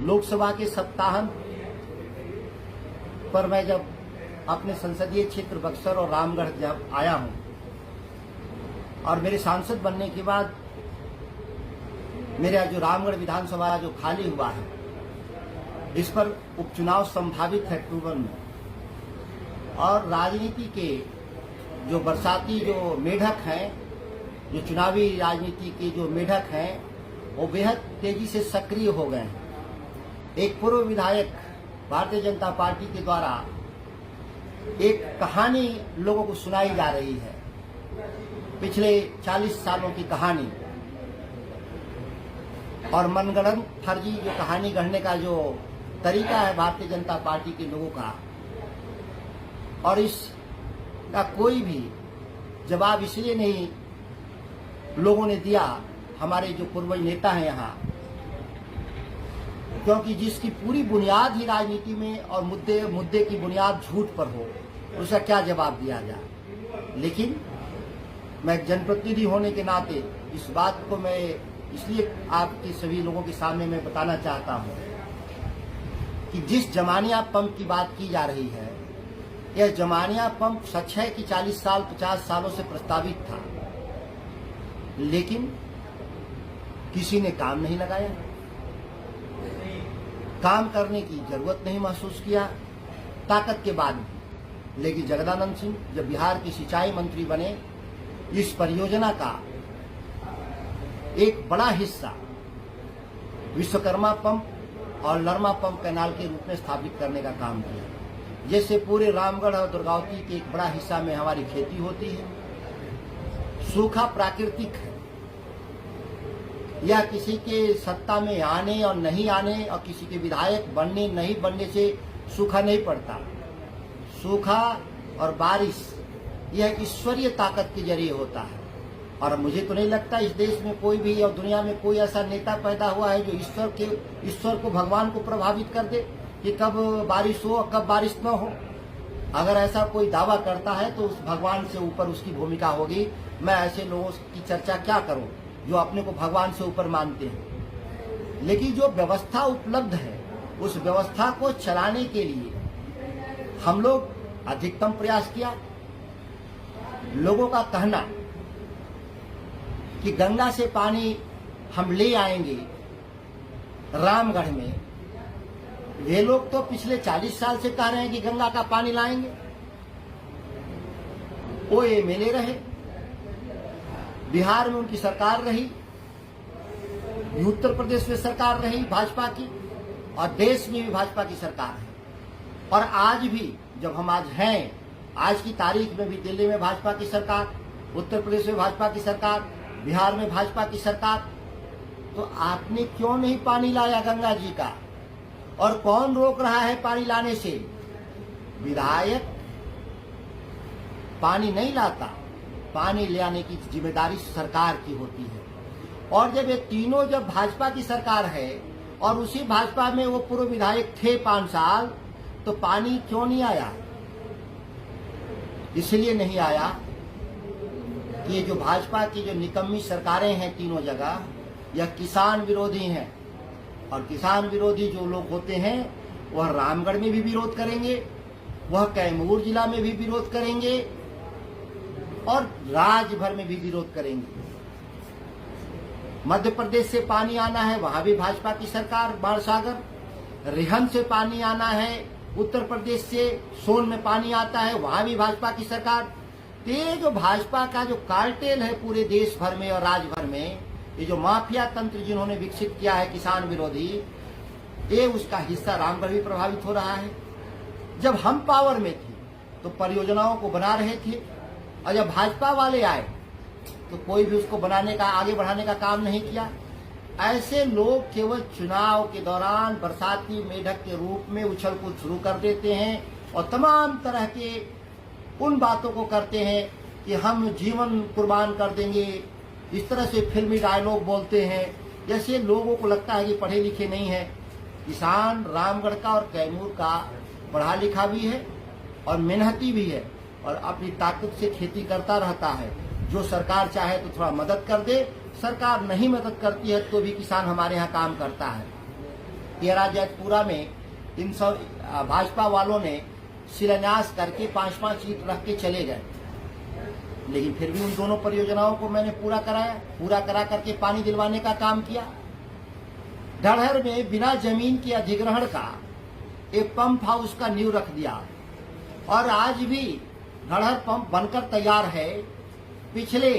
लोकसभा के सप्ताहांत पर मैं जब अपने संसदीय क्षेत्र बक्सर और रामगढ़ जब आया हूं और मेरे सांसद बनने के बाद मेरा जो रामगढ़ विधानसभा जो खाली हुआ है, इस पर उपचुनाव संभावित है अक्टूबर में, और राजनीति के जो बरसाती जो मेढक हैं, जो चुनावी राजनीति के जो मेढक हैं, वो बेहद तेजी से सक्रिय हो गए हैं। एक पूर्व विधायक भारतीय जनता पार्टी के द्वारा एक कहानी लोगों को सुनाई जा रही है, पिछले 40 सालों की कहानी, और मनगढ़ंत फर्जी जो कहानी गढ़ने का जो तरीका है भारतीय जनता पार्टी के लोगों का, और इसका कोई भी जवाब इसलिए नहीं लोगों ने दिया, हमारे जो पूर्वज नेता हैं यहाँ, क्योंकि जिसकी पूरी बुनियाद ही राजनीति में और मुद्दे की बुनियाद झूठ पर हो, उसका क्या जवाब दिया जाए। लेकिन मैं जनप्रतिनिधि होने के नाते इस बात को मैं इसलिए आपके सभी लोगों के सामने मैं बताना चाहता हूं कि जिस जमानिया पंप की बात की जा रही है, यह जमानिया पंप सच है कि 40 साल 50 सालों से प्रस्तावित था, लेकिन किसी ने काम नहीं लगाया, काम करने की जरूरत नहीं महसूस किया ताकत के बाद भी। लेकिन जगदानंद सिंह जब बिहार के सिंचाई मंत्री बने, इस परियोजना का एक बड़ा हिस्सा विश्वकर्मा पंप और नरमा पंप कैनाल के रूप में स्थापित करने का काम किया। जैसे पूरे रामगढ़ और दुर्गावती के एक बड़ा हिस्सा में हमारी खेती होती है, सूखा प्राकृतिक है, या किसी के सत्ता में आने और नहीं आने और किसी के विधायक बनने नहीं बनने से सूखा नहीं पड़ता। सूखा और बारिश यह ईश्वरीय ताकत के जरिए होता है, और मुझे तो नहीं लगता इस देश में कोई भी और दुनिया में कोई ऐसा नेता पैदा हुआ है जो ईश्वर को भगवान को प्रभावित कर दे कि कब बारिश हो और कब बारिश न हो। अगर ऐसा कोई दावा करता है तो उस भगवान से ऊपर उसकी भूमिका होगी। मैं ऐसे लोगों की चर्चा क्या करूं जो अपने को भगवान से ऊपर मानते हैं। लेकिन जो व्यवस्था उपलब्ध है, उस व्यवस्था को चलाने के लिए हम लोग अधिकतम प्रयास किया। लोगों का कहना कि गंगा से पानी हम ले आएंगे रामगढ़ में, वे लोग तो पिछले 40 साल से कह रहे हैं कि गंगा का पानी लाएंगे। वो एमएलए रहे, बिहार में उनकी सरकार रही, उत्तर प्रदेश में सरकार रही भाजपा की, और देश में भी भाजपा की सरकार है। और आज भी जब हम आज हैं, आज की तारीख में भी दिल्ली में भाजपा की सरकार, उत्तर प्रदेश में भाजपा की सरकार, बिहार में भाजपा की सरकार, तो आपने क्यों नहीं पानी लाया गंगा जी का? और कौन रोक रहा है पानी लाने से? विधायक पानी नहीं लाता, पानी ले आने की जिम्मेदारी सरकार की होती है। और जब ये तीनों जब भाजपा की सरकार है और उसी भाजपा में वो पूर्व विधायक थे 5 साल, तो पानी क्यों नहीं आया? इसलिए नहीं आया कि ये जो भाजपा की जो निकम्मी सरकारें हैं तीनों जगह, यह किसान विरोधी हैं, और किसान विरोधी जो लोग होते हैं वह रामगढ़ में भी विरोध करेंगे, वह कैमूर जिला में भी विरोध करेंगे, और राज्य भर में भी विरोध करेंगे। मध्य प्रदेश से पानी आना है, वहां भी भाजपा की सरकार, बाणसागर, रिहन से पानी आना है, उत्तर प्रदेश से सोन में पानी आता है, वहां भी भाजपा की सरकार। ये जो भाजपा का जो कार्टेल है पूरे देश भर में और राज्य भर में, ये जो माफिया तंत्र जिन्होंने विकसित किया है किसान विरोधी, ये उसका हिस्सा रामगढ़ भी प्रभावित हो रहा है। जब हम पावर में थे तो परियोजनाओं को बना रहे थे, और जब भाजपा वाले आए तो कोई भी उसको बनाने का, आगे बढ़ाने का काम नहीं किया। ऐसे लोग केवल चुनाव के दौरान बरसाती मेढक के रूप में उछल कूद शुरू कर देते हैं और तमाम तरह के उन बातों को करते हैं कि हम जीवन कुर्बान कर देंगे, इस तरह से फिल्मी डायलॉग बोलते हैं। जैसे लोगों को लगता है कि पढ़े लिखे नहीं है। किसान रामगढ़ का और कैमूर का पढ़ा लिखा भी है और मेहनती भी है, और अपनी ताकत से खेती करता रहता है। जो सरकार चाहे तो थोड़ा मदद कर दे, सरकार नहीं मदद करती है तो भी किसान हमारे यहाँ काम करता है। तेरा जैतपुरा में 300 भाजपा वालों ने शिलान्यास करके 5-5 ईंट रख के चले गए, लेकिन फिर भी उन दोनों परियोजनाओं को मैंने पूरा करा करके पानी दिलवाने का काम किया। धड़हर में बिना जमीन के अधिग्रहण का एक पंप हाउस का नींव रख दिया और आज भी धड़हर पंप बनकर तैयार है। पिछले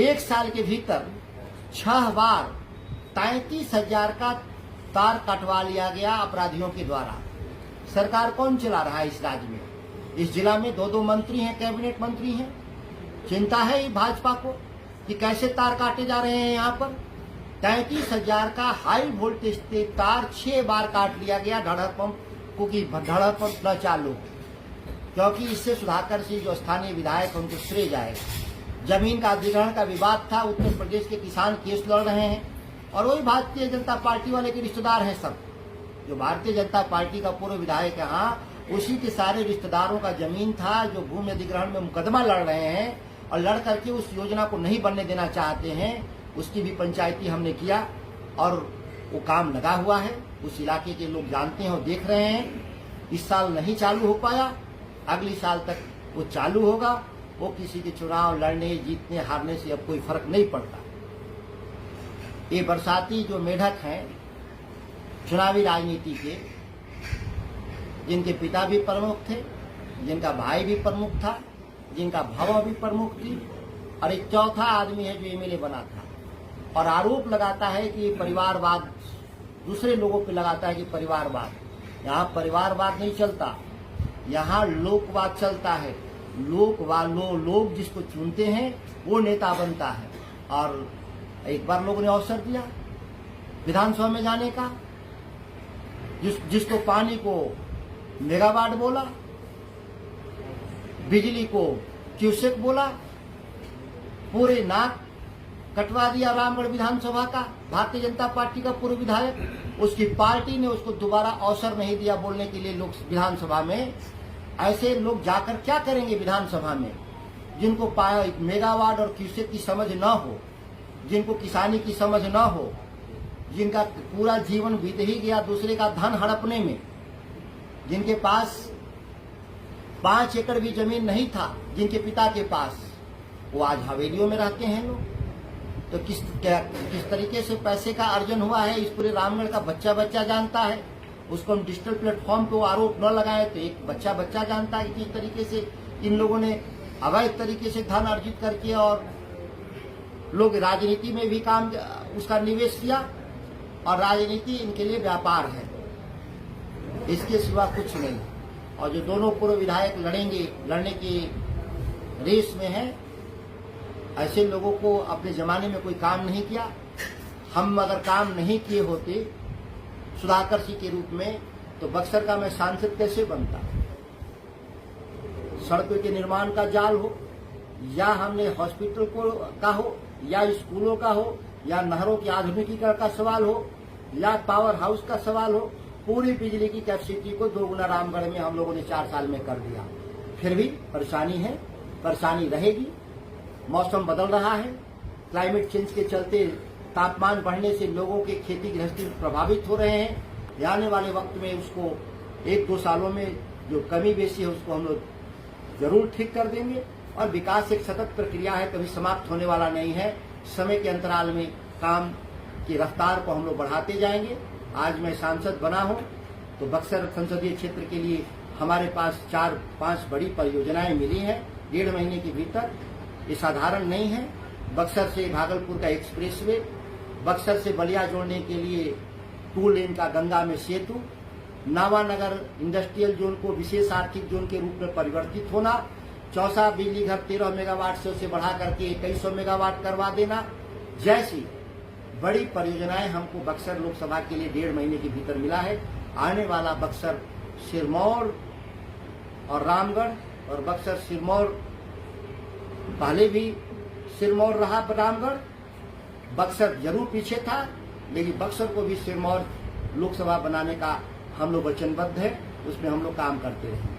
1 साल के भीतर 6 बार 33,000 का तार कटवा लिया गया अपराधियों के द्वारा। सरकार कौन चला रहा है इस राज्य में? इस जिला में 2-2 मंत्री हैं, कैबिनेट मंत्री हैं। चिंता है भाजपा को कि कैसे तार काटे जा रहे हैं। यहाँ पर 33,000 का हाई वोल्टेज तार 6 बार काट लिया गया धड़हर पंप को कि धड़हर पंप न चालू, क्योंकि इससे सुधाकर सिंह जो स्थानीय विधायक उनको श्रेय जाएगा। जमीन का अधिग्रहण का विवाद था, उत्तर प्रदेश के किसान केस लड़ रहे हैं और वही भारतीय जनता पार्टी वाले के रिश्तेदार हैं सब। जो भारतीय जनता पार्टी का पूर्व विधायक है, हाँ, उसी के सारे रिश्तेदारों का जमीन था जो भूमि अधिग्रहण में मुकदमा लड़ रहे हैं और लड़ करके उस योजना को नहीं बनने देना चाहते हैं। उसकी भी पंचायती हमने किया और वो काम लगा हुआ है। उस इलाके के लोग जानते हैं और देख रहे हैं। इस साल नहीं चालू हो पाया, अगली साल तक वो चालू होगा। वो किसी के चुनाव लड़ने जीतने हारने से अब कोई फर्क नहीं पड़ता। ये बरसाती जो मेढक हैं चुनावी राजनीति के, जिनके पिता भी प्रमुख थे, जिनका भाई भी प्रमुख था, जिनका भावा भी प्रमुख थी और एक चौथा आदमी है जो एमएलए बना था और आरोप लगाता है कि परिवारवाद दूसरे लोगों पे लगाता है कि परिवारवाद। यहाँ परिवारवाद नहीं चलता, यहाँ लोकवाद चलता है। लोग जिसको चुनते हैं वो नेता बनता है। और एक बार लोगों ने अवसर दिया विधानसभा में जाने का, जिसको पानी को मेगावाट बोला, बिजली को क्यूसेक बोला, पूरे नाक कटवा दिया रामगढ़ विधानसभा का भारतीय जनता पार्टी का पूर्व विधायक। उसकी पार्टी ने उसको दोबारा अवसर नहीं दिया बोलने के लिए लोग विधानसभा में। ऐसे लोग जाकर क्या करेंगे विधानसभा में, जिनको मेगावाट और क्यूसेक की समझ न हो, जिनको किसानी की समझ न हो, जिनका पूरा जीवन बीत ही गया दूसरे का धन हड़पने में, जिनके पास 5 एकड़ भी जमीन नहीं था जिनके पिता के पास, वो आज हवेलियों में रहते हैं लोग। तो किस तरीके से पैसे का अर्जन हुआ है इस पूरे रामगढ़ का बच्चा जानता है। उसको हम डिजिटल प्लेटफॉर्म पे आरोप न लगाए तो एक बच्चा जानता है कि किस तरीके से इन लोगों ने अवैध तरीके से धन अर्जित करके और लोग राजनीति में भी काम उसका निवेश किया और राजनीति इनके लिए व्यापार है, इसके सिवा कुछ नहीं। और जो दोनों पूर्व विधायक लड़ने की रेस में है, ऐसे लोगों को अपने जमाने में कोई काम नहीं किया। हम अगर काम नहीं किए होते सुधाकर सिंह के रूप में तो बक्सर का मैं सांसद कैसे बनता। सड़कों के निर्माण का जाल हो या हमने हॉस्पिटल का हो या स्कूलों का हो या नहरों के आधुनिकीकरण का सवाल हो या पावर हाउस का सवाल हो, पूरी बिजली की कैपेसिटी को 2 गुना रामगढ़ में हम लोगों ने 4 साल में कर दिया। फिर भी परेशानी है, परेशानी रहेगी। मौसम बदल रहा है, क्लाइमेट चेंज के चलते तापमान बढ़ने से लोगों के खेती गृहस्थी प्रभावित हो रहे हैं। आने वाले वक्त में उसको 1-2 सालों में जो कमी बेसी है उसको हम लोग जरूर ठीक कर देंगे। और विकास एक सतत प्रक्रिया है, कभी समाप्त होने वाला नहीं है। समय के अंतराल में काम की रफ्तार को हम लोग बढ़ाते जाएंगे। आज मैं सांसद बना हूं तो बक्सर संसदीय क्षेत्र के लिए हमारे पास 4-5 बड़ी परियोजनाएं मिली हैं 1.5 महीने के भीतर। ये साधारण नहीं है। बक्सर से भागलपुर का एक्सप्रेसवे, बक्सर से बलिया जोड़ने के लिए 2 लेन का गंगा में सेतु, नावानगर इंडस्ट्रियल जोन को विशेष आर्थिक जोन के रूप में परिवर्तित होना, चौसा बिजली घर 13 मेगावाट से उसे बढ़ा करके 2100 मेगावाट करवा देना, जैसी बड़ी परियोजनाएं हमको बक्सर लोकसभा के लिए 1.5 महीने के भीतर मिला है। आने वाला बक्सर सिरमौर और रामगढ़ और बक्सर सिरमौर, पहले भी सिरमौर रहा रामगढ़, बक्सर जरूर पीछे था, लेकिन बक्सर को भी सिरमौर लोकसभा बनाने का हम लोग वचनबद्ध है, उसमें हम लोग काम करते रहे।